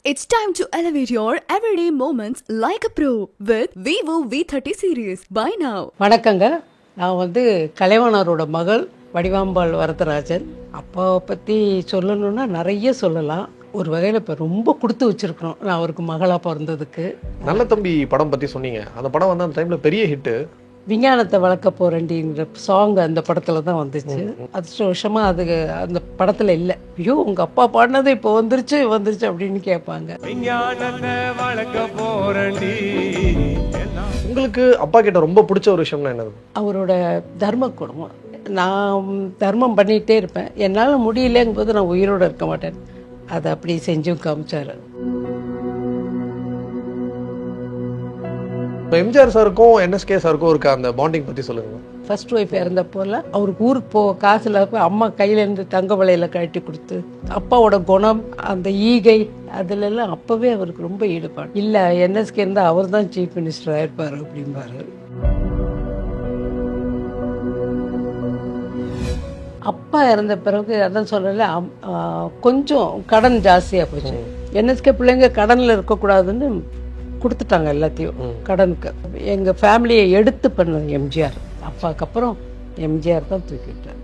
It's time to elevate your everyday moments like a pro with Vivo V30 series. Buy now. வணக்கங்க. நான் கலைவாணரோட மகள் வடிவாம்பாள் வரதராஜன். அப்பாவை பற்றி சொல்லணும்னா நிறைய சொல்லலாம். ஒரு வகையில் இப்போ ரொம்ப கொடுத்து வச்சிருக்கிறோம் நான் அவருக்கு மகளாக பிறந்ததுக்கு. நல்ல தம்பி படம் பற்றி சொன்னீங்க. அந்த படம் அந்த டைமில் பெரிய ஹிட்டு. விஞ்ஞானத்தை வளர்க்க போறேன்டிங்கிற சாங் அந்த படத்தில் தான் வந்துச்சு. வருஷமாக அது அந்த படத்தில் இல்லை. ஐயோ உங்கள் அப்பா பாடினது இப்போ வந்துருச்சு அப்படின்னு கேட்பாங்க. விஞ்ஞானத்தை வளர்க்க போறேன்டி. உங்களுக்கு அப்பா கிட்ட ரொம்ப பிடிச்ச ஒரு விஷயம்னா என்னது? அவரோட தர்ம குடும்பம். நான் தர்மம் பண்ணிகிட்டே இருப்பேன். என்னால் முடியலங்கும் போது நான் உயிரோடு இருக்க மாட்டேன். அதை அப்படி செஞ்சும் காமிச்சார். இப்போ எம்ஜிஆர் சாருக்கும் என்எஸ்கே சாருக்கும் இருக்க அந்த பாண்டிங் பற்றி சொல்லுங்க. ஃபர்ஸ்ட் ஒய்ஃப் இறந்தப்போல அவருக்கு ஊருக்கு போக காசில் அம்மா கையிலேருந்து தங்க வளையல கழட்டி கொடுத்து அப்பாவோட குணம் அந்த ஈகை அதுலெல்லாம் அப்போவே அவருக்கு ரொம்ப ஈடுபாடு. இல்லை என்எஸ்கே இருந்தால் அவர் தான் சீஃப் மினிஸ்டர் ஆயிருப்பார் அப்படிம்பாரு. அப்பா இறந்த பிறகு அதான் சொல்லல கொஞ்சம் கடன் ஜாஸ்தியாக போச்சு. என்எஸ்கே பிள்ளைங்க கடனில் இருக்கக்கூடாதுன்னு கொடுத்துட்டாங்க எல்லாத்தையும் கடனுக்கு. எங்கள் ஃபேமிலியை எடுத்து பண்ணது எம்ஜிஆர். அப்பாவுக்கு அப்புறம் எம்ஜிஆர் தான் தூக்கிட்டார்.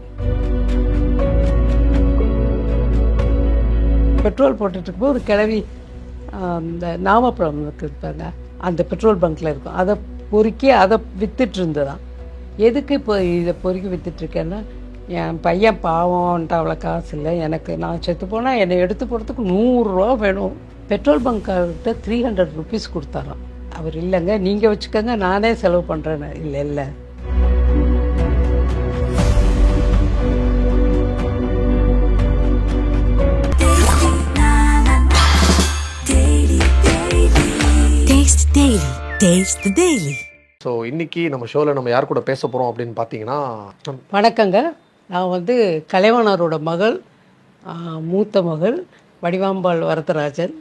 பெட்ரோல் போட்டுட்டு இருக்கும்போது ஒரு கிழவி இந்த நாமப்பழம் இருப்பாங்க அந்த பெட்ரோல் பங்க்கில் இருக்கும். அதை பொறுக்கி அதை வித்துட்டு இருந்ததான். எதுக்கு இப்போ இதை பொறுக்கி வித்துட்ருக்கேன்னா என் பையன் பாவம்ன்ட்டு அவ்வளோ காசு இல்லை எனக்கு, நான் செத்து போனால் என்னை எடுத்து போகிறதுக்கு 100 ரூபா வேணும். பெட்ரோல் பங்க்கார்கிட்ட 300 ருபீஸ் கொடுத்தாராம். அவர் இல்லைங்க நீங்கள் வச்சுக்கோங்க நானே செலவு பண்ணுறேன்னு. இல்லை இல்லை ஸோ இன்னைக்கு நம்ம ஷோவில் நம்ம யார் கூட பேச போகிறோம் அப்படின்னு பார்த்தீங்கன்னா, வணக்கங்க. நான் கலைவாணரோட மகள், மூத்த மகள் வடிவாம்பாள் வரதராஜன்.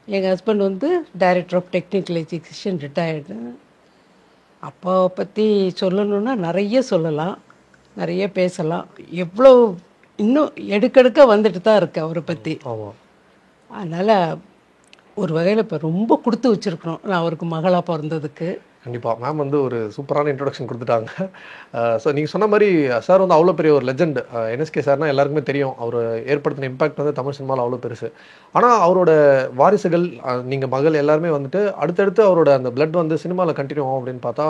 எங்கள் husband director of technical education, retired. அப்பாவை பற்றி சொல்லணுன்னா நிறைய சொல்லலாம், நிறைய பேசலாம். எவ்வளோ இன்னும் எடுக்கெடுக்க வந்துட்டு தான் இருக்கு அவரை பற்றி. அதனால் ஒரு வகையில் இப்போ ரொம்ப கொடுத்து வச்சுருக்குறோம் நான் அவருக்கு மகளாக பிறந்ததுக்கு. கண்டிப்பாக மேம் ஒரு சூப்பரான இன்ட்ரொடக்ஷன் கொடுத்துட்டாங்க. ஸோ நீங்கள் சொன்ன மாதிரி சார் அவ்வளோ பெரிய ஒரு லெஜெண்ட். என்எஸ்கே சார்னால் எல்லாருக்குமே தெரியும். அவர் ஏற்படுத்தின இம்பாக்ட் தமிழ் சினிமாவில் அவ்வளோ பெருசு. ஆனால் அவரோட வாரிசுகள் நீங்கள் மகள் எல்லாருமே அடுத்தடுத்து அவரோட அந்த பிளட் சினிமாவில் கண்டினியூ ஆகும் அப்படின்னு பார்த்தா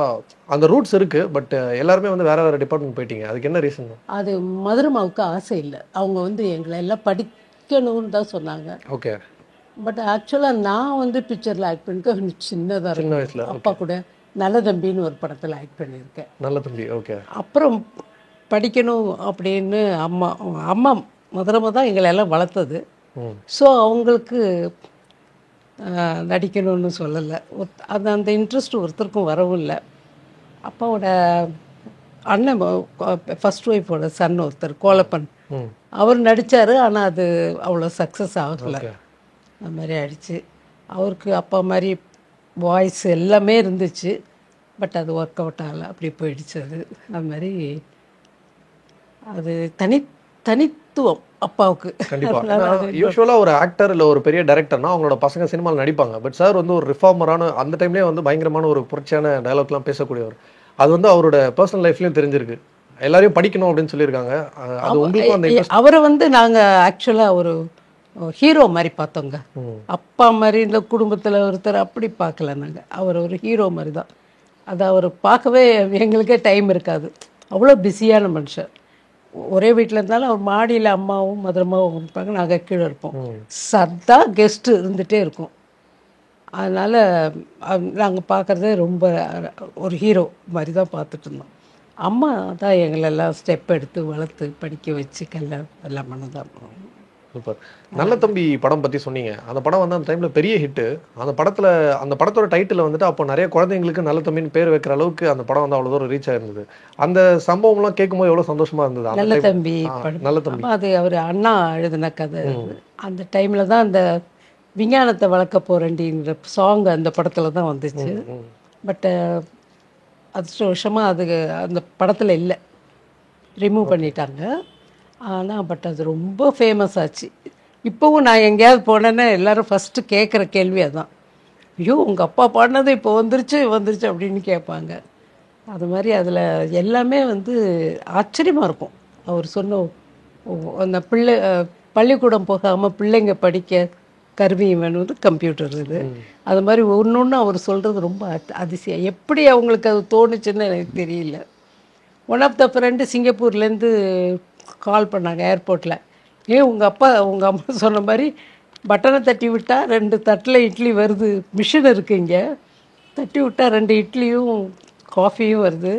அந்த ரூட்ஸ் இருக்குது. பட் எல்லாருமே வேறு வேறு டிபார்ட்மெண்ட் போயிட்டீங்க. அதுக்கு என்ன ரீசன்? அது மதுரமாவுக்கு ஆசை இல்லை. அவங்க எங்களை எல்லாம் படிக்கணும்னு தான் சொன்னாங்க. ஓகே. பட் ஆக்சுவலாக நான் பிக்சரில் ஆக்ட் பண்ணிக்க சின்னதாக சின்ன வயசில் அப்பா கூட நல்ல தம்பின்னு ஒரு படத்தில் ஆக்ட் பண்ணியிருக்கேன். நல்ல தம்பி. ஓகே. அப்புறம் படிக்கணும் அப்படின்னு அம்மா முதலமாக தான் எங்களை எல்லாம் வளர்த்தது. ஸோ அவங்களுக்கு நடிக்கணும்னு சொல்லலை. அந்த இன்ட்ரெஸ்ட் ஒருத்தருக்கும் வரவும் இல்லை. அப்பாவோட அண்ணன் ஃபர்ஸ்ட் ஒய்ஃபோட சன் ஒருத்தர் கோலப்பன், அவர் நடித்தார். ஆனால் அது அவ்வளோ சக்ஸஸ் ஆகலை. அது மாதிரி ஆயிடுச்சு. அவருக்கு அப்பா மாதிரி வாய்ஸ் எல்லாமே இருந்துச்சு. பட் அது ஒர்க் அவுட் ஆகலை, அப்படி போயிடுச்சு. அது மாதிரி அது தனித்துவம் அப்பாவுக்கு. கண்டிப்பாக. யூஸ்வலாக ஒரு ஆக்டர் இல்லை ஒரு பெரிய டைரக்டர்னா அவங்களோட பசங்க சினிமாவில் நடிப்பாங்க. பட் சார் ஒரு ரிஃபார்மரான அந்த டைம்லேயே பயங்கரமான ஒரு புரட்சியான டயலாக்லாம் பேசக்கூடியவர். அது அவரோட பர்சனல் லைஃப்லையும் தெரிஞ்சிருக்கு. எல்லாரையும் படிக்கணும் அப்படின்னு சொல்லியிருக்காங்க. அது உங்களுக்கு அந்த அவரை நாங்கள் ஆக்சுவலாக ஒரு ஹீரோ மாதிரி பார்த்தோங்க. அப்பா மாதிரி இந்த குடும்பத்தில் ஒருத்தர் அப்படி பார்க்கல நாங்கள். அவர் ஒரு ஹீரோ மாதிரி தான். அது அவர் பார்க்கவே எங்களுக்கே டைம் இருக்காது. அவ்வளோ பிஸியான மனுஷன். ஒரே வீட்டில் இருந்தாலும் அவர் மாடியில் அம்மாவும் மதுரமாவும் இருப்பாங்க, நாங்கள் கீழே இருப்போம். சத்தா கெஸ்ட்டு இருந்துகிட்டே இருக்கும். அதனால் நாங்கள் பார்க்குறதே ரொம்ப ஒரு ஹீரோ மாதிரி தான் பார்த்துட்டு இருந்தோம். அம்மா தான் எங்களெல்லாம் ஸ்டெப் எடுத்து வளர்த்து படிக்க வச்சு எல்லாம் பண்ணதான். சூப்பர். நல்ல தம்பி படம் பற்றி சொன்னீங்க. அந்த படம் அந்த டைமில் பெரிய ஹிட்டு. அந்த படத்தோட டைட்டில் அப்போ நிறைய குழந்தைங்களுக்கு நல்ல தம்பின்னு பேர் வைக்கிற அளவுக்கு அந்த படம் அவ்வளோ தூரம் ரீச் ஆயிருந்தது. அந்த சம்பவம்லாம் கேட்கும்போது எவ்வளோ சந்தோஷமாக இருந்தது. நல்ல தம்பி நல்ல தம்பி அது அவர் அண்ணா எழுதின கதை. அந்த டைமில் தான் அந்த விஞ்ஞானத்தை வளர்க்க போறேன்டிங்கிற சாங் அந்த படத்தில் தான் வந்துச்சு. பட் வருஷமாக அது அந்த படத்தில் இல்லை, ரிமூவ் பண்ணிட்டாங்க. ஆனால் பட் அது ரொம்ப ஃபேமஸ் ஆச்சு. இப்போவும் நான் எங்கேயாவது போனேன்னா எல்லாரும் ஃபஸ்ட்டு கேட்குற கேள்வி அதான். ஐயோ உங்கள் அப்பா பாடினது இப்போ வந்துருச்சு அப்படின்னு கேட்பாங்க. அது மாதிரி அதில் எல்லாமே வந்து ஆச்சரியமாக இருக்கும். அவர் சொன்ன அந்த பள்ளிக்கூடம் போகாமல் பிள்ளைங்க படிக்க கருவி வேணும் கம்ப்யூட்டர் இது. அது மாதிரி ஒன்று ஒன்று அவர் சொல்கிறது ரொம்ப அதிசயம். எப்படி அவங்களுக்கு அது தோணுச்சுன்னு எனக்கு தெரியல. ஒன் ஆஃப் த ஃப்ரெண்டு சிங்கப்பூர்லேருந்து கால் பண்ணாங்க ஏர்போர்ட்டில். உங்கள் அம்மா சொன்ன மாதிரி பட்டனை தட்டி விட்டால் 2 தட்டில் இட்லி வருது, மிஷின் இருக்குது இங்கே, தட்டி விட்டால் 2 இட்லியும் காஃபியும் வருது.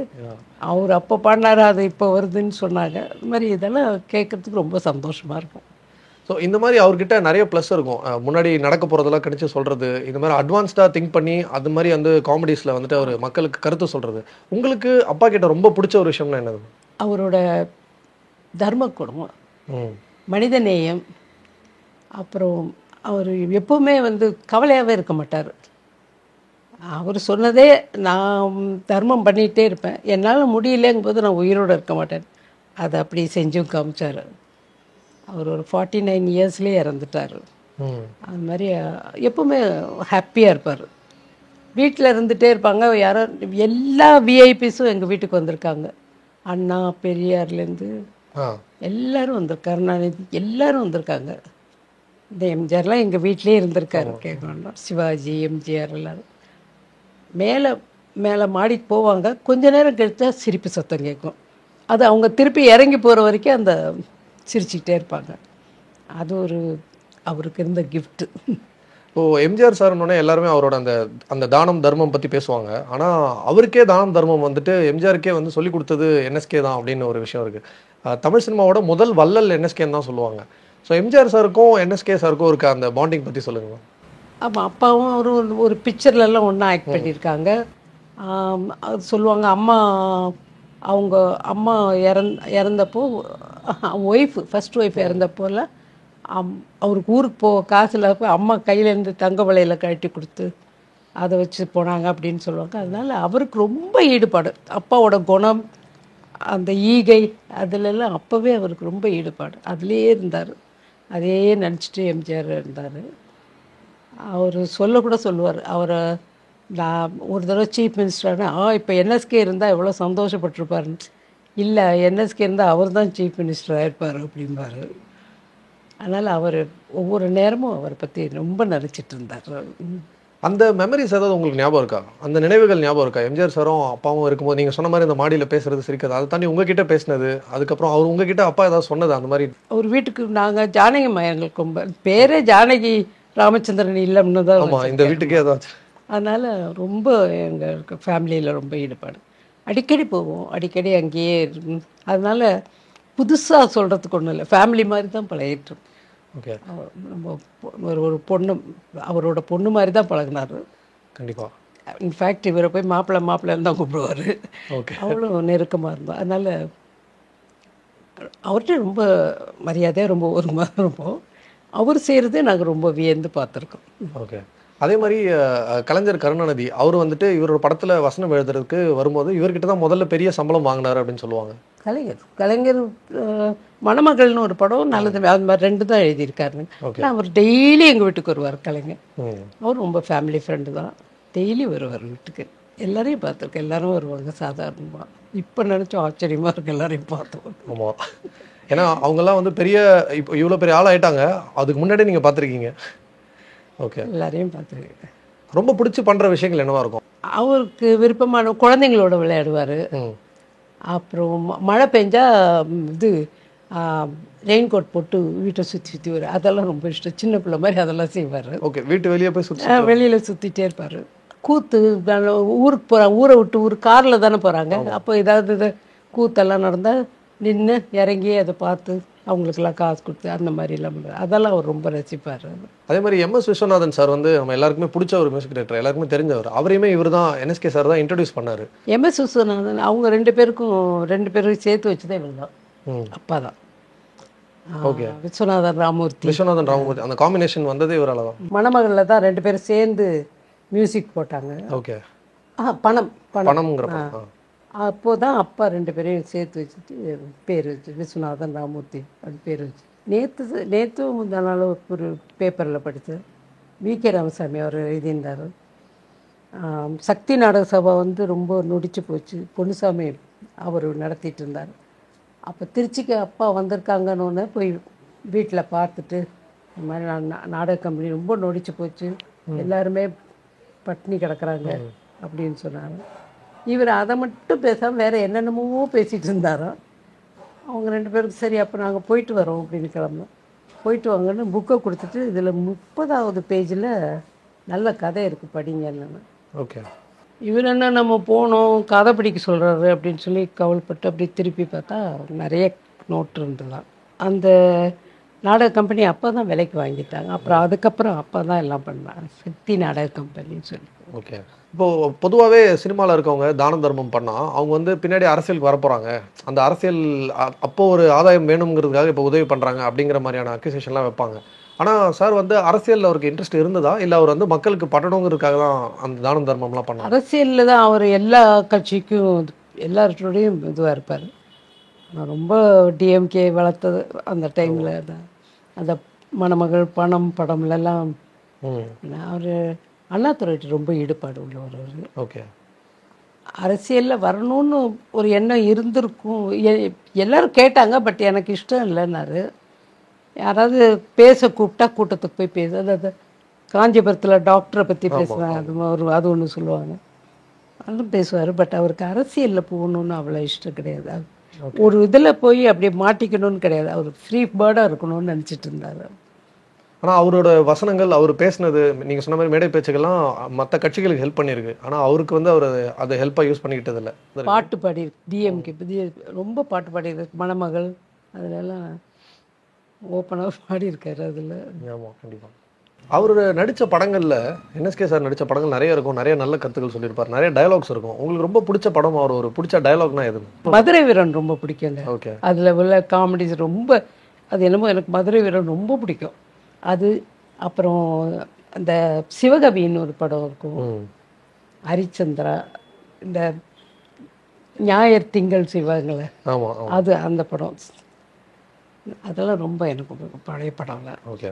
அவர் அப்போ பாடினாரு, அது இப்போ வருதுன்னு சொன்னாங்க. அது மாதிரி இதெல்லாம் கேட்குறதுக்கு ரொம்ப சந்தோஷமாக இருக்கும். ஸோ இந்த மாதிரி அவர்கிட்ட நிறைய ப்ளஸ் இருக்கும். முன்னாடி நடக்க போகிறதெல்லாம் கணிச்சு சொல்கிறது, இந்த மாதிரி அட்வான்ஸ்டாக திங்க் பண்ணி அது மாதிரி வந்து காமெடிஸில் வந்துட்டு அவர் மக்களுக்கு கருத்து சொல்கிறது. உங்களுக்கு அப்பா கிட்ட ரொம்ப பிடிச்ச ஒரு விஷயம்னா என்னது? அவரோட தர்ம குணம், மனிதநேயம். அப்புறம் அவர் எப்போவுமே வந்து கவலையாகவே இருக்க மாட்டார். அவர் சொன்னதே நான் தர்மம் பண்ணிகிட்டே இருப்பேன், என்னால் முடியலங்கும்போது நான் உயிரோடு இருக்க மாட்டேன். அதை அப்படி செஞ்சும் காமிச்சார். அவர் ஒரு 49 இயர்ஸ்லேயே இறந்துட்டார். அது மாதிரி எப்போவுமே ஹாப்பியாக இருப்பார். வீட்டில் இருந்துகிட்டே இருப்பாங்க. யாரோ எல்லா விஐபிஸும் எங்கள் வீட்டுக்கு வந்திருக்காங்க. அண்ணா பெரியார்லேருந்து எல்லோரும் வந்திருக்காரு, கருணாநிதி எல்லோரும் வந்திருக்காங்க. இந்த எம்ஜிஆர்லாம் எங்கள் வீட்டிலே இருந்திருக்காரு. கேட்கணும் சிவாஜி, எம்ஜிஆர் எல்லோரும். மேலே மாடிக்கு போவாங்க. கொஞ்ச நேரம் கழிச்சா சிரிப்பு சத்தம் கேட்கும். அது அவங்க திருப்பி இறங்கி போகிற வரைக்கும் அந்த சிரிச்சுக்கிட்டே இருப்பாங்க. அது ஒரு அவருக்கு இருந்த கிஃப்ட்டு. இப்போது எம்ஜிஆர் சார்னோடனே எல்லாருமே அவரோட அந்த தானம் தர்மம் பற்றி பேசுவாங்க. ஆனால் அவருக்கே தானம் தர்மம் வந்துட்டு எம்ஜிஆருக்கே வந்து சொல்லிக் கொடுத்தது என்எஸ்கே தான் அப்படின்னு ஒரு விஷயம் இருக்குது. தமிழ் சினிமாவோட முதல் வள்ளல் என்எஸ்கேன்னு தான் சொல்லுவாங்க. ஸோ எம்ஜிஆர் சாருக்கும் என்எஸ்கே சாருக்கும் இருக்க அந்த பாண்டிங் பற்றி சொல்லுங்கள். ஆமாம், அப்பாவும் அவரும் ஒரு பிக்சர்லலாம் ஒன்றா ஆக்ட் பண்ணியிருக்காங்க. சொல்லுவாங்க அவங்க அம்மா இறந்தப்போ ஃபஸ்ட் ஒய்ஃப் இறந்தப்போல அவருக்கு ஊருக்கு காசில் அம்மா கையிலேருந்து தங்க வளையல கழட்டி கொடுத்து அதை வச்சு போனாங்க அப்படின்னு சொல்லுவாங்க. அதனால் அவருக்கு ரொம்ப ஈடுபாடு. அப்பாவோட குணம், அந்த ஈகை, அதிலெல்லாம் அப்போவே அவருக்கு ரொம்ப ஈடுபாடு. அதிலே இருந்தார். அதே நினச்சிட்டு எம்ஜிஆர் இருந்தார். அவர் சொல்லக்கூட சொல்லுவார், அவரை நான் ஒரு தடவை சீஃப் மினிஸ்டர்னா இப்போ என்எஸ்கே இருந்தால் எவ்வளோ சந்தோஷப்பட்டிருப்பாருன்னு. இல்லை, என்எஸ்கே இருந்தால் அவர் தான் சீஃப் மினிஸ்டர் ஆகிருப்பார் அப்படிம்பார். அதனால் அவர் ஒவ்வொரு நேரமும் அவரை பற்றி ரொம்ப நினச்சிட்டு இருந்தார். அந்த மெமரிஸ் ஏதாவது உங்களுக்கு ஞாபகம் இருக்கா? அந்த நினைவுகள் ஞாபகம் இருக்கா? எம்ஜிஆர் சாரும் அப்பாவும் இருக்கும்போது நீங்கள் சொன்ன மாதிரி இந்த மாடியில் பேசுறது சிரிக்கிறது, அதை தாண்டி உங்ககிட்ட பேசினது, அதுக்கப்புறம் அவர் உங்ககிட்ட அப்பா ஏதாவது சொன்னது அந்த மாதிரி? அவர் வீட்டுக்கு நாங்கள் ஜானகி எங்களுக்கு ரொம்ப பேரே ஜானகி ராமச்சந்திரன் இல்லம்னு தான். ஆமாம், இந்த வீட்டுக்கே ஏதாச்சும். அதனால் ரொம்ப எங்கள் ஃபேமிலியில் ரொம்ப ஈடுபாடு. அடிக்கடி போவோம், அடிக்கடி அங்கேயே இருக்கும். அதனால் புதுசாக சொல்கிறதுக்கு ஒன்றும் இல்லை, ஃபேமிலி மாதிரி தான் பழகிட்டோம். ஓகே, நம்ம ஒரு பொண்ணு, அவரோட பொண்ணு மாதிரி தான் பழகினார். கண்டிப்பாக. இன்ஃபேக்ட் இவரை போய் மாப்பிள்ளைன்னு தான் கூப்பிடுவார். ஓகே, அவ்வளோ நெருக்கமாக இருந்தோம். அதனால் அவர்கிட்ட ரொம்ப மரியாதையாக ரொம்ப ஒருமாக இருப்போம். அவர் செய்கிறதே நாங்கள் ரொம்ப வியந்து பார்த்துருக்கோம். ஓகே. அதே மாதிரி கலைஞர் கருணாநிதி அவர் வந்துட்டு இவரோட படத்தில் வசனம் எழுதுறதுக்கு வரும்போது இவர்கிட்ட தான் முதல்ல பெரிய சம்பளம் வாங்கினார் அப்படின்னு சொல்லுவாங்க. கலைஞர் மணமகள்னு ஒரு படம், நல்லது, அது மாதிரி 2 தான் எழுதியிருக்காருங்க. அவர் டெய்லி எங்கள் வீட்டுக்கு வருவார் கலைஞர். அவர் ரொம்ப ஃபேமிலி ஃப்ரெண்டு தான், டெய்லி வருவார் வீட்டுக்கு. எல்லாரையும் பார்த்துருக்கேன், எல்லாரும் வருவாங்க சாதாரணமாக. இப்போ நினச்சோம் ஆச்சரியமாக இருக்குது எல்லாரையும் பார்த்தோம். ஆமாம், ஏன்னா அவங்கெல்லாம் வந்து பெரிய இப்போ இவ்வளோ பெரிய ஆள் ஆகிட்டாங்க, அதுக்கு முன்னாடியே நீங்கள் பார்த்துருக்கீங்க. ஓகே, எல்லாரையும் பார்த்துருக்கேன். ரொம்ப பிடிச்சி பண்ணுற விஷயங்கள் என்னவா இருக்கும்? அவருக்கு விருப்பமான குழந்தைங்களோட விளையாடுவார். அப்புறம் மழை பெஞ்சா இது ரெயின் கோட் போட்டு வீட்டை சுற்றி வரும், அதெல்லாம் ரொம்ப இஷ்டம். சின்ன பிள்ளை மாதிரி அதெல்லாம் செய்வார். ஓகே, வீட்டு வெளியே போய் வெளியில் சுற்றிட்டே இருப்பார். கூத்து ஊருக்கு போகிறாங்க, ஊரை விட்டு காரில் தானே போகிறாங்க. அப்போ ஏதாவது இது கூத்தெல்லாம் நடந்தால் நின்று இறங்கி அதை பார்த்து அவங்களுக்கெல்லாம் காசு கொடுத்து அந்த மாதிரிலாம் பண்ணுவார். அதெல்லாம் அவர் ரொம்ப ரசிப்பார். அதே மாதிரி எம்எஸ் விஸ்வநாதன் சார் வந்து நம்ம எல்லாருக்குமே பிடிச்ச ஒரு மியூசிக் டைரக்டர், எல்லாருக்குமே தெரிஞ்சவர். அவரையுமே இவர் தான் என்எஸ்கே சார் தான் இன்ட்ரடியூஸ் பண்ணார். எம்எஸ் விஸ்வநாதன் அவங்க 2 பேரும் சேர்த்து வச்சுதான் இவர் தான், அப்பா தான். ஓகே, விஸ்வநாதன் ராமமூர்த்தி அந்த காம்பினேஷன் வந்ததே இவரால் தான். மணமகளில் தான் 2 பேரும் சேர்ந்து மியூசிக் போட்டாங்க. ஓகே, பணம்ங்கிற அப்போது தான் அப்பா 2 பேரையும் சேர்த்து வச்சுட்டு பேர் வச்சு விஸ்வநாதன் ராமமூர்த்தி அப்படி பேர் வச்சு நேற்று முந்தா நாள் ஒரு பேப்பரில் படித்தேன். வி.கே. ராமசாமி அவர் எழுதியிருந்தார். சக்தி நாடக சபா வந்து ரொம்ப நொடிச்சு போச்சு. பொன்னுசாமி அவர் நடத்திட்டு இருந்தார். அப்போ திருச்சிக்கு அப்பா வந்திருக்காங்கன்னு போய் வீட்டில் பார்த்துட்டு, இந்த மாதிரி நாடக கம்பெனி ரொம்ப நொடிச்சு போச்சு, எல்லாருமே பட்டினி கிடக்குறாங்க அப்படின்னு சொன்னாங்க. இவர் அதை மட்டும் பேசாமல் வேறு என்னென்னமோ பேசிகிட்டு இருந்தாராம். அவங்க 2 பேருக்கு சரி அப்போ நாங்கள் போயிட்டு வரோம் அப்படின்னு கிளம்புனோம். போயிட்டு வாங்கன்னு புக்கை கொடுத்துட்டு, இதில் 30வது பேஜில் நல்ல கதை இருக்குது படிங்கன்னு. ஓகே. இவர் என்ன நம்ம போனோம் கதை படிக்க சொல்கிறாரு அப்படின்னு சொல்லி கவலைப்பட்டு அப்படி திருப்பி பார்த்தா நிறைய நோட்டு இருந்துதான். அந்த நாடக கம்பெனி அப்போ தான் விலைக்கு வாங்கிட்டாங்க. அப்புறம் அதுக்கப்புறம் அப்போ தான் எல்லாம் பண்ணாங்க, சக்தி நாடக கம்பெனின்னு சொல்லி. ஓகே. இப்போது பொதுவாகவே சினிமாவில் இருக்கவங்க தான தர்மம் பண்ணால் அவங்க வந்து பின்னாடி அரசியலுக்கு வரப்போகிறாங்க, அந்த அரசியல் அப்போது ஒரு ஆதாயம் வேணுங்கிறதுக்காக இப்போ உதவி பண்ணுறாங்க அப்படிங்கிற மாதிரியான அக்யூசேஷன்லாம் வைப்பாங்க. ஆனால் சார் வந்து அரசியலில் அவருக்கு இன்ட்ரெஸ்ட் இருந்ததா, இல்லை அவர் வந்து மக்களுக்கு பண்ணணுங்கிறதுக்காக தான் அந்த தான தர்மம்லாம் பண்ணார்? அரசியலில் தான் அவர் எல்லா கட்சிக்கும் எல்லாரோடையும் இதுவாக இருப்பார். நான் ரொம்ப டிஎம்கே வளர்த்தது அந்த டைமில் தான். அந்த மணமகள் படம்லாம் அவர் அண்ணாதுரைட்டு ரொம்ப ஈடுபாடு உள்ளவர். அவர் ஓகே. அரசியலில் வரணும்னு ஒரு எண்ணம் இருந்திருக்கும். எல்லோரும் கேட்டாங்க, பட் எனக்கு இஷ்டம் இல்லைன்னாரு. யாராவது பேச கூப்பிட்டா கூட்டத்துக்கு போய் பேச, அதாவது காஞ்சிபுரத்தில் டாக்டரை பற்றி பேசுவேன், அது ஒன்று சொல்லுவாங்க, அதுவும் பேசுவார். பட் அவருக்கு அரசியலில் போகணுன்னு அவ்வளோ இஷ்டம் கிடையாது. ஒரு இதில் போய் அப்படியே மாட்டிக்கணும்னு கிடையாது. அவர் ஃப்ரீ பேர்டாக இருக்கணும்னு நினச்சிட்டு இருந்தார். ஆனால் அவரோட வசனங்கள், அவர் பேசினது, நீங்கள் சொன்ன மாதிரி மேடை பேச்சுக்கெல்லாம் மற்ற கட்சிகளுக்கு ஹெல்ப் பண்ணியிருக்கு. ஆனால் அவருக்கு வந்து அவர் அதை ஹெல்ப்பாக யூஸ் பண்ணிக்கிட்டது இல்லை. பாட்டு பாடி டிஎம்கே ரொம்ப பாட்டு பாடியிருக்கு. மணமகள் அதிலெல்லாம் ஓப்பனாக பாடியிருக்காரு அதில். ஆமாம், கண்டிப்பாக. அவர் நடித்த படங்களில், என்எஸ்கே சார் நடித்த படங்கள் நிறைய இருக்கும், நிறைய நல்ல கருத்துக்கள் சொல்லியிருப்பார், நிறைய டயலாக்ஸ் இருக்கும். உங்களுக்கு ரொம்ப பிடிச்ச படம், அவர் ஒரு பிடிச்ச டயலாக்னா எது? மதுரை வீரன் ரொம்ப பிடிக்குங்க. ஓகே. அதில் உள்ள காமெடிஸ் ரொம்ப, அது என்னமோ எனக்கு மதுரை வீரன் ரொம்ப பிடிக்கும். அது அப்புறம் அந்த சிவகவின்னு ஒரு படம் இருக்கும், ஹரிச்சந்திரா, இந்த ஞாயிறு திங்கள் சிவங்களை, அது அந்த படம், அதெல்லாம் ரொம்ப எனக்கு பழைய படம்ல. ஓகே.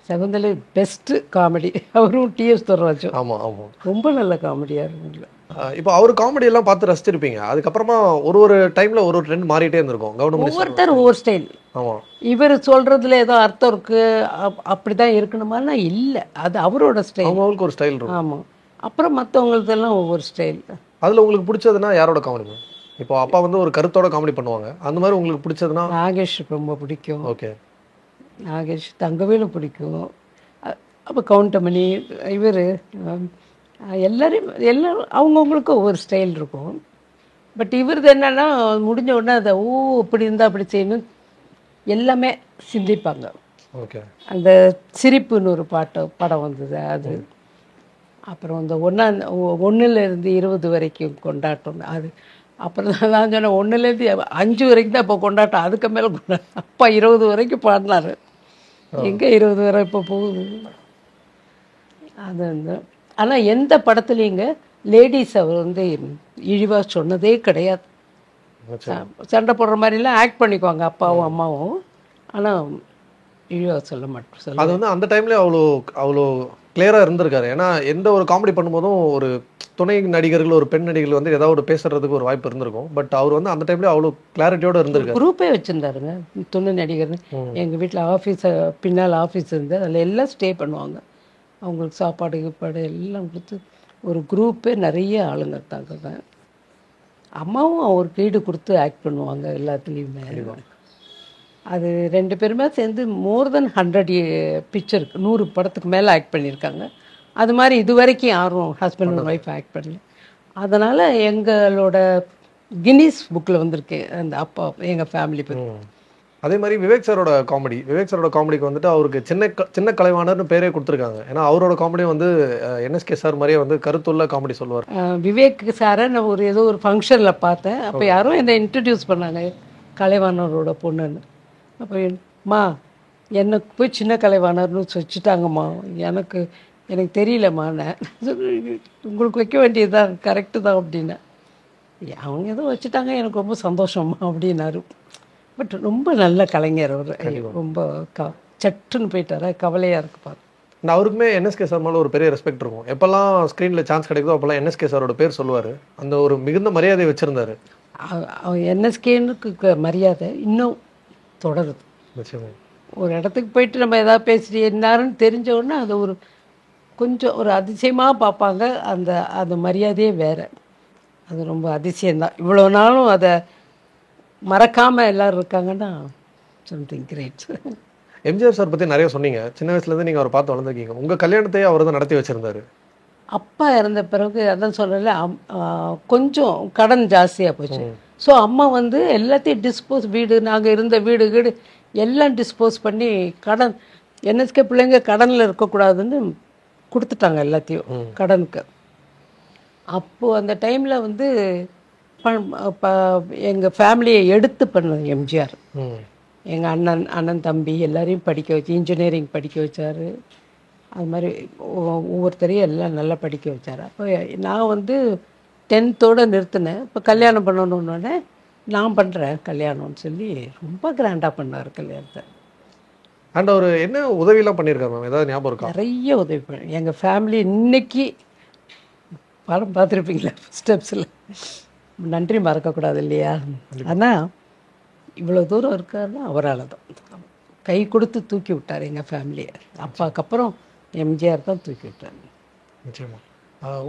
சகுந்தலை பெஸ்ட்டு காமெடி, அவரும் டிஎஸ் துரைராஜு. ஆமாம் ஆமாம், ரொம்ப நல்ல காமெடியாக இருக்கும். இப்போ அவர் காமெடி எல்லாம் பார்த்து ரசிச்சிருப்பீங்க. அதுக்கப்புறமா ஒரு டைம்ல ஒரு ட்ரெண்ட் மாறிட்டே இருந்திருக்கும். ஒவ்வொருத்தர் ஒவ்வொரு ஸ்டைல். ஆமாம். இவர் சொல்றதுல ஏதோ அர்த்தம் இருக்கு, அப்படிதான் இருக்கணுமானா இல்லை, அது அவரோட ஸ்டைல். அவங்களுக்கு ஒரு ஸ்டைல் இருக்கும். ஆமாம். அப்புறம் மற்றவங்களுக்கெல்லாம் ஒவ்வொரு ஸ்டைல். அதில் உங்களுக்கு பிடிச்சதுன்னா யாரோட காமெடி? இப்போ அப்பா வந்து ஒரு கருத்தோட காமெடி பண்ணுவாங்க, அந்த மாதிரி உங்களுக்கு பிடிச்சதுன்னா? நாகேஷ் ரொம்ப பிடிக்கும். ஓகே. நாகேஷ், தங்கவேலு பிடிக்கும். அப்போ கவுண்டமணி, இவர், எல்லாரும் அவங்கவுங்களுக்கு ஒவ்வொரு ஸ்டைல் இருக்கும். பட் இவரது என்னன்னா முடிஞ்ச உடனே அதை இப்படி இருந்தால் அப்படி செய்யணும் எல்லாமே சிந்திப்பாங்க. ஓகே. அந்த சிரிப்புன்னு ஒரு படம் வந்தது அது. அப்புறம் இந்த 1லேருந்து 20 வரைக்கும் கொண்டாட்டம் அது. அப்புறம் தான் சொன்னேன், 1லேருந்து 5 வரைக்கும் தான் இப்போ கொண்டாட்டம், அதுக்கு மேலே கொண்டாட்டம். அப்பா 20 வரைக்கும் பாடினார். எங்கே 20 வரை இப்போ போகுது அது வந்து. ஆனால் எந்த படத்துலேயுங்க லேடிஸ் அவர் வந்து இழிவாக சொன்னதே கிடையாது. சண்டை போடுற மாதிரிலாம் ஆக்ட் பண்ணிக்குவாங்க அப்பாவும் அம்மாவும், ஆனால் இழிவாக சொல்ல மாட்டோம். அது வந்து அந்த டைம்ல அவ்வளோ கிளியராக இருந்திருக்காரு. ஏன்னா எந்த ஒரு காமெடி பண்ணும்போதும் ஒரு துணை நடிகர்கள், ஒரு பெண் நடிகர்கள் வந்து ஏதாவது ஒரு பேசுறதுக்கு ஒரு வாய்ப்பு இருந்திருக்கும். பட் அவர் வந்து அந்த டைம்ல அவ்வளோ கிளாரிட்டியோட இருந்திருக்காரு. குரூப்பே வச்சுருந்தாருங்க துணை நடிகர். எங்கள் வீட்டில் ஆஃபீஸ் பின்னால் ஆஃபீஸ் இருந்து அதில் எல்லாம் ஸ்டே பண்ணுவாங்க. அவங்களுக்கு சாப்பாடு கீப்பாடு எல்லாம் கொடுத்து ஒரு குரூப்பே நிறைய ஆளுங்க இருக்காங்க. அம்மாவும் அவருக்கு ஈடு கொடுத்து ஆக்ட் பண்ணுவாங்க எல்லாத்துலேயுமே. அது 2 பேருமே சேர்ந்து மோர் தென் 100 பிக்சருக்கு 100 படத்துக்கு மேலே ஆக்ட் பண்ணியிருக்காங்க. அது மாதிரி இது வரைக்கும் யாரும் ஹஸ்பண்ட் அண்ட் ஒய்ஃப் ஆக்ட் பண்ணல. அதனால் எங்களோட கின்னீஸ் புக்கில் வந்திருக்கு அந்த அப்பா எங்கள் ஃபேமிலி பற்றி. அதே மாதிரி விவேக் சாரோட காமெடிக்கு வந்துட்டு அவருக்கு சின்ன கலைவாணர்னு பேரே கொடுத்துருக்காங்க. ஏன்னா அவரோட காமெடியும் வந்து என்எஸ்கே சார் மாதிரியே வந்து கருத்துள்ள காமெடி சொல்லுவார். விவேக் சாரை நான் ஏதோ ஒரு ஃபங்க்ஷனில் பார்த்தேன். அப்போ யாரும் என்னை இன்ட்ரடியூஸ் பண்ணாங்க, கலைவாணரோட பொண்ணுன்னு. அப்போ மா எனக்கு போய் சின்ன கலைவாணர்னு வச்சுட்டாங்கம்மா, எனக்கு தெரியலம்மா, நான் உங்களுக்கு வைக்க வேண்டியதுதான், கரெக்டு தான் அப்படின்னா. அவங்க எதுவும் வச்சுட்டாங்க, எனக்கு ரொம்ப சந்தோஷம்மா அப்படின்னாரு. பட் ரொம்ப நல்ல கலைஞர் அவர். ரொம்ப சட்டுன்னு போயிட்டாரா, கவலையாக இருக்கு பாரு. அவருக்குமே என்எஸ்கே சார் மேலே ஒரு பெரிய ரெஸ்பெக்ட் இருக்கும். எப்போல்லாம் ஸ்க்ரீனில் சான்ஸ் கிடைக்குதோ அப்போல்லாம் என்எஸ்கே சாரோட பேர் சொல்லுவார். அந்த ஒரு மிகுந்த மரியாதையை வச்சுருந்தாரு. என்எஸ்கேனுக்கு மரியாதை இன்னும் தொடருது. நிச்சயமா. ஒரு இடத்துக்கு போயிட்டு நம்ம எதாவது பேசிட்டு என்னாருன்னு தெரிஞ்ச உடனே அது ஒரு கொஞ்சம் ஒரு அதிசயமாக பார்ப்பாங்க. அந்த மரியாதையே வேறு. அது ரொம்ப அதிசயம்தான். இவ்வளோ நாளும் அதை மறக்காமல் எல்லோரும் இருக்காங்கன்னா சம்திங் கிரேட். எம்ஜிஆர் சார் பற்றி நிறைய சொன்னீங்க. சின்ன வயசுலேருந்து நீங்கள் அவரை பார்த்து வளர்ந்துருக்கீங்க. உங்கள் கல்யாணத்தையே அவர் தான் நடத்தி வச்சுருந்தாரு. அப்பா இறந்த பிறகு அதான் சொல்லல, கொஞ்சம் கடன் ஜாஸ்தியாக போச்சு. ஸோ அம்மா வந்து எல்லாத்தையும் டிஸ்போஸ், வீடு நாங்கள் இருந்த வீடு வீடு எல்லாம் டிஸ்போஸ் பண்ணி கடன், என்எஸ்கே பிள்ளைங்க கடனில் இருக்கக்கூடாதுன்னு கொடுத்துட்டாங்க எல்லாத்தையும் கடனுக்கு. அப்போது அந்த டைமில் வந்து எங்கள் ஃபேமிலியை எடுத்து பண்ணது எம்ஜிஆர். எங்கள் அண்ணன் தம்பி எல்லாரையும் படிக்க வச்சு இன்ஜினியரிங் படிக்க வச்சார். அது மாதிரி ஒவ்வொருத்தரையும் எல்லாம் நல்லா படிக்க வச்சார். அப்போ நான் வந்து 10th நிறுத்தினேன். இப்போ கல்யாணம் பண்ணணுன்னே நான் பண்ணுறேன் கல்யாணம்னு சொல்லி ரொம்ப கிராண்டாக பண்ணார் கல்யாணத்தை. அண்ட் அவர் என்ன உதவியெல்லாம் பண்ணியிருக்காரு மேம், ஏதாவது ஞாபகம் இருக்கா? நிறைய உதவி பண்ண எங்கள் ஃபேமிலி இன்னைக்கு படம் பார்த்துருப்பீங்களா ஸ்டெப்ஸில், நன்றி மறக்கக்கூடாது இல்லையா? ஆனால் இவ்வளோ தூரம் இருக்காருன்னா அவரால் தான். கை கொடுத்து தூக்கி விட்டார் எங்கள் ஃபேமிலியை. அப்பாவுக்கு அப்புறம் எம்ஜிஆர் தான் தூக்கி விட்டார். நிச்சயமா.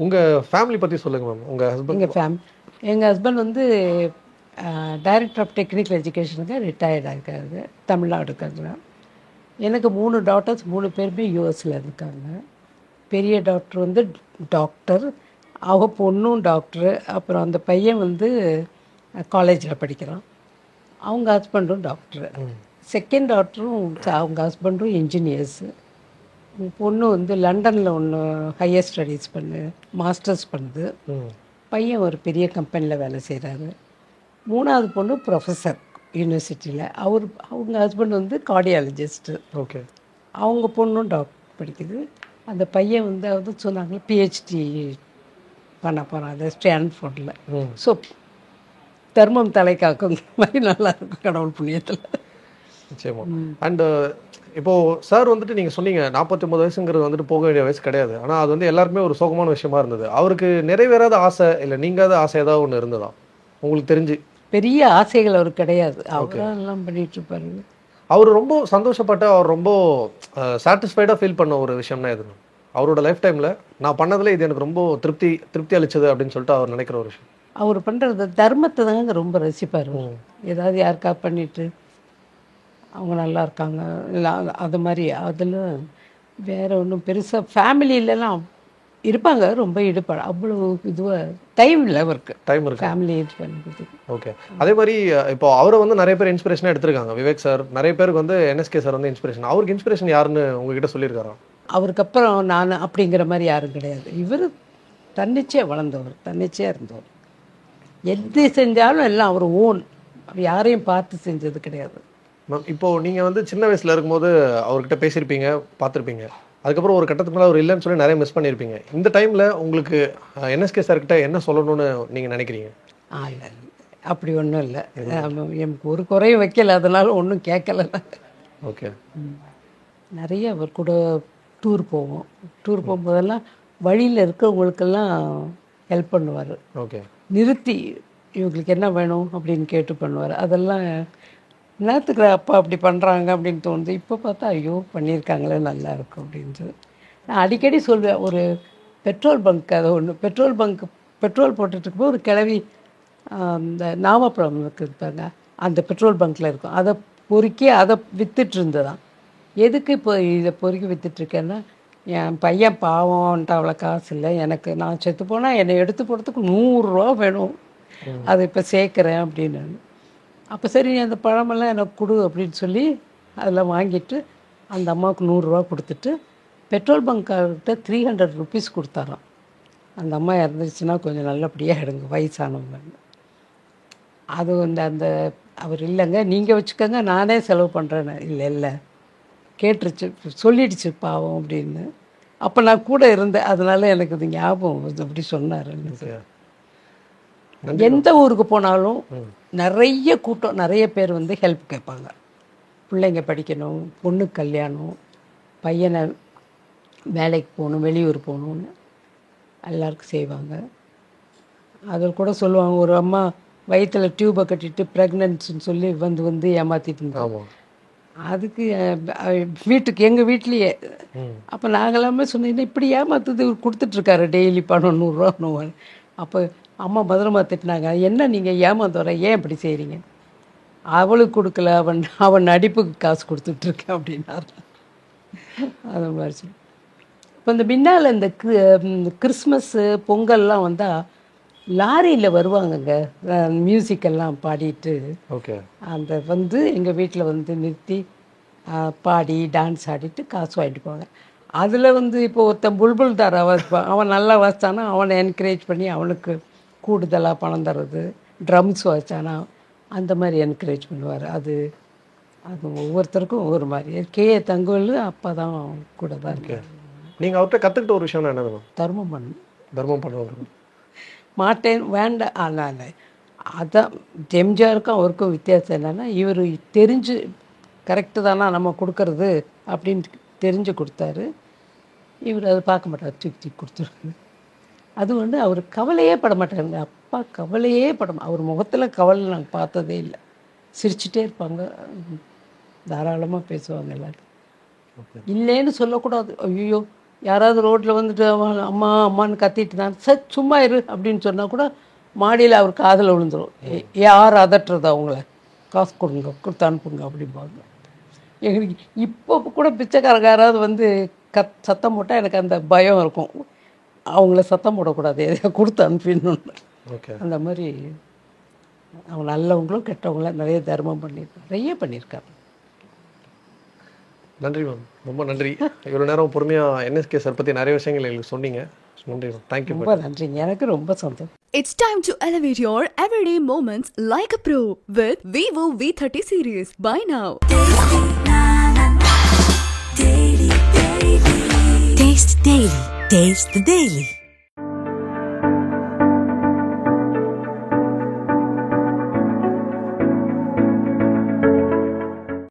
உங்கள் ஃபேமிலி பற்றி சொல்லுங்கள் மேம். உங்கள் ஹஸ்பண்ட்? எங்கள் ஹஸ்பண்ட் வந்து டைரக்டர் ஆஃப் டெக்னிக்கல் எஜுகேஷனுக்கு ரிட்டையர்ட் ஆகிருக்காரு, தமிழ்நாடு இருக்காங்க. எனக்கு 3 டாட்டர்ஸ், 3 பேருமே யூஎஸில் இருக்காங்க. பெரிய டாக்டர் வந்து டாக்டர், அவங்க பொண்ணும் டாக்டரு. அப்புறம் அந்த பையன் வந்து காலேஜில் படிக்கிறான், அவங்க ஹஸ்பண்டும் டாக்டரு. செகண்ட் டாக்டரும் அவங்க ஹஸ்பண்டும் இன்ஜினியர்ஸு. பொண்ணு வந்து லண்டனில் ஒன்று ஹையர் ஸ்டடீஸ் மாஸ்டர்ஸ் பண்ணுது. பையன் ஒரு பெரிய கம்பெனியில் வேலை செய்கிறாரு. 3வது பொண்ணு ப்ரொஃபஸர் யூனிவர்சிட்டியில். அவங்க ஹஸ்பண்ட் வந்து கார்டியாலஜிஸ்ட்டு. ஓகே. அவங்க பொண்ணும் டாக்டர் படிக்குது. அந்த பையன் வந்து சொன்னாங்க பிஹெச்டி பண்ண போகிறான் அது ஸ்டான்ஃபோர்டில். ஸோ தர்மம் தலை காக்கும் மாதிரி நல்லா இருக்கும் கடவுள் புண்ணியத்தில். நிச்சயமா. அண்டு இப்போது சார் வந்துட்டு நீங்கள் சொன்னீங்க 49 வயசுங்கிறது வந்துட்டு போக வேண்டிய வயசு கிடையாது. ஆனால் அது வந்து எல்லாருக்குமே ஒரு சோகமான விஷயமா இருந்தது. அவருக்கு நிறைவேறாத ஆசை இல்லை நீங்காத ஆசை ஏதாவது ஒன்று இருந்ததா உங்களுக்கு தெரிஞ்சு? பெரிய ஆசைகள் அவருக்கு கிடையாது. அவரெல்லாம் பண்ணிட்டு இருப்பாரு. அவர் ரொம்ப சந்தோஷப்பட்ட, அவர் ரொம்ப சாட்டிஸ்ஃபைடாக ஃபீல் பண்ண ஒரு விஷயம்னா எது அவரோட லைஃப் டைமில்? நான் பண்ணதில் இது எனக்கு ரொம்ப திருப்தி அளிச்சது அப்படின்னு சொல்லிட்டு அவர் நினைக்கிற ஒரு விஷயம். அவர் பண்ணுறது தர்மத்தை தாங்க ரொம்ப ரசிப்பார். ஏதாவது யாருக்கா பண்ணிட்டு அவங்க நல்லா இருக்காங்க இல்லை அது மாதிரி. அதில் வேறு ஒன்றும் பெருசாக ஃபேமிலியிலலாம் இருப்பாங்க, ரொம்ப ஈடுபாடு. அவ்வளோ இதுவாக டைம் இல்லை அவருக்கு. டைம் இருக்கு ஃபேமிலி இது பண்ணுறது. ஓகே. அதே மாதிரி இப்போ அவரை வந்து நிறைய பேர் இன்ஸ்பிரேஷனாக எடுத்திருக்காங்க. விவேக் சார் நிறைய பேருக்கு வந்து என்எஸ்கே சார் வந்து இன்ஸ்பிரேஷன். அவருக்கு இன்ஸ்பிரேஷன் யாருன்னு உங்ககிட்ட சொல்லியிருக்காரா? அவருக்கு அப்புறம் நான் அப்படிங்கிற மாதிரி யாரும் கிடையாது. இவர் தன்னிச்சையாக வளர்ந்தவர், தன்னிச்சையாக இருந்தவர். எது செஞ்சாலும் எல்லாம் அவர் ஓன், யாரையும் பார்த்து செஞ்சது கிடையாது. மேம் இப்போது நீங்கள் வந்து சின்ன வயசில் இருக்கும்போது அவர்கிட்ட பேசியிருப்பீங்க, பார்த்துருப்பீங்க. அதுக்கப்புறம் ஒரு கட்டத்துக்கு மேலே அவர் இல்லைன்னு சொல்லி நிறைய மிஸ் பண்ணியிருப்பீங்க. இந்த டைமில் உங்களுக்கு என்எஸ்கே சார்கிட்ட என்ன சொல்லணும்னு நீங்கள் நினைக்கிறீங்க? இல்லை அப்படி ஒன்றும் இல்லை. எனக்கு ஒரு குறையும் வைக்கல, அதனால ஒன்றும் கேட்கல. ஓகே. நிறைய அவர் கூட டூர் போகும்போதெல்லாம் வழியில் இருக்கிறவங்களுக்கெல்லாம் ஹெல்ப் பண்ணுவார். ஓகே. நிறுத்தி இவங்களுக்கு என்ன வேணும் அப்படின்னு கேட்டு பண்ணுவார். அதெல்லாம் என்னத்துக்கு அப்பா அப்படி பண்ணுறாங்க அப்படின்னு தோணுது. இப்போ பார்த்தா ஐயோ பண்ணியிருக்காங்களே நல்லா இருக்கும் அப்படின்ட்டு. நான் அடிக்கடி சொல்வேன், ஒரு பெட்ரோல் பங்க், அதை ஒன்று பெட்ரோல் போட்டுட்டு இருக்கும்போது ஒரு கிளவி இந்த நாமப்பழம் இருக்குதுப்பாங்க, அந்த பெட்ரோல் பங்க்கில் இருக்கும். அதை பொறுக்கி அதை விற்றுட்டு இருந்ததான். எதுக்கு இப்போ இதை பொறுக்கி விற்றுட்ருக்கேன்னா, என் பையன் பாவம்ன்ட்டு அவ்வளோ காசு இல்லை எனக்கு, நான் செத்து போனால் என்னை எடுத்து போகிறதுக்கு 100 ரூபா வேணும், அதை இப்போ சேர்க்குறேன் அப்படின்னு. அப்போ சரி அந்த பழமெல்லாம் எனக்கு கொடு அப்படின்னு சொல்லி அதில் வாங்கிட்டு அந்த அம்மாவுக்கு 100 ரூபா கொடுத்துட்டு பெட்ரோல் பங்க்கார்கிட்ட 300 ருபீஸ் கொடுத்தாராம். அந்த அம்மா இறந்துச்சுன்னா கொஞ்சம் நல்லபடியாக எடுங்க வயசானவங்க. அது வந்து அந்த அவர் இல்லைங்க நீங்கள் வச்சுக்கோங்க நானே செலவு பண்ணுறேன்னு. இல்லை கேட்டுருச்சு, சொல்லிடுச்சு பாவம் அப்படின்னு. அப்போ நான் கூட இருந்தேன், அதனால எனக்கு இது ஞாபகம் அப்படி சொன்னார். எந்த ஊருக்கு போனாலும் நிறைய கூட்டம், நிறைய பேர் வந்து ஹெல்ப் கேட்பாங்க. பிள்ளைங்க படிக்கணும், பொண்ணு கல்யாணம், பையனை வேலைக்கு போகணும், வெளியூர் போகணுன்னு எல்லாருக்கும் செய்வாங்க. அதில் கூட சொல்லுவாங்க, ஒரு அம்மா வயிற்றில் டியூப்பை கட்டிட்டு ப்ரெக்னன்ட்ஸ்ன்னு சொல்லி வந்து ஏமாற்றிட்டு இருந்தாங்க. அதுக்கு வீட்டுக்கு எங்கள் வீட்லேயே அப்போ நாங்களாமே சொன்னீங்கன்னா இப்படி ஏமாத்துது கொடுத்துட்ருக்காரு டெய்லி பணம் 100 ரூபா. அப்போ அம்மா பத்திரமா திட்டினாங்க, என்ன நீங்கள் ஏமாந்து வர, ஏன் இப்படி செய்கிறீங்க? அவளுக்கு கொடுக்கல, அவன் நடிப்புக்கு காசு கொடுத்துட்ருக்கேன் அப்படின்னாரு. அது மாதிரி சொல்லி இப்போ இந்த முன்னால் இந்த கிறிஸ்மஸ்ஸு பொங்கல்லாம் வந்தால் லாரியில் வருவாங்கங்க, மியூசிக்கெல்லாம் பாடிட்டு. ஓகே. அந்த வந்து எங்கள் வீட்டில் வந்து நிறுத்தி பாடி டான்ஸ் ஆடிட்டு காசு வாங்கிட்டு போவாங்க. அதில் வந்து இப்போ ஒருத்தன் புல்புல் தாரா வாசிப்பான், அவன் நல்லா வாசித்தானா அவனை என்கரேஜ் பண்ணி அவனுக்கு கூடுதலாக பணம் தர்றது. ட்ரம்ஸ் வாசித்தானா அந்த மாதிரி என்கரேஜ் பண்ணுவார். அது ஒவ்வொருத்தருக்கும் ஒவ்வொரு மாதிரி. தங்கவேலு அப்பா தான் கூட தான் இருக்கார். நீங்கள் அவர்கிட்ட கற்றுக்கிட்ட ஒரு விஷயம் என்ன? தர்மம் பண்ணுவோம் மாட்டேன் வேண்டாம். ஆனால் அதான் எம்ஜிஆருக்கும் அவருக்கும் வித்தியாசம் என்னென்னா, இவர் தெரிஞ்சு கரெக்டு தானா நம்ம கொடுக்கறது அப்படின்னு தெரிஞ்சு கொடுத்தாரு. இவர் அதை பார்க்க மாட்டார், தூக்கி கொடுத்துருவாரு. அது வந்து அவர் கவலையே பட மாட்டாருங்க. அப்பா கவலையே அவர் முகத்தில் கவலை நாங்கள் பார்த்ததே இல்லை. சிரிச்சுட்டே இருப்பாங்க, தாராளமாக பேசுவாங்க எல்லாரும். இல்லைன்னு சொல்லக்கூடாது. ஐயோ யாராவது ரோட்டில் வந்துட்டு அம்மா அம்மான்னு கத்திட்டு தான் சார் சும்மா இரு அப்படின்னு சொன்னால் கூட மாடியில் அவர் காதில் விழுந்துடும். யார் அதட்டுறது அவங்கள, காசு கொடுங்க கொடுத்து அனுப்புங்க அப்படிம்பாங்க. எங்களுக்கு இப்போ கூட பிச்சைக்காரங்க யாராவது வந்து சத்தம் போட்டால் எனக்கு அந்த பயம் இருக்கும், அவங்கள சத்தம் போடக்கூடாது, எதையா கொடுத்து அனுப்பிடணுன்னு. அந்த மாதிரி அவங்க நல்லவங்களும் கெட்டவங்களும் நிறைய தர்மம் பண்ணியிருக்காரு. நன்றி மேம், ரொம்ப நன்றி. இவ்வளோ நேரம் பொறுமையாக என்எஸ்கே சார் பற்றி நிறைய விஷயங்கள் எங்களுக்கு சொன்னீங்க. நன்றி மேம், தேங்க்யூ. ரொம்ப நன்றிங்க, எனக்கு ரொம்ப சந்தோஷம். It's time to elevate your everyday moments like a pro with Vivo V30 series. Buy now. Taste Daily. Taste the Daily.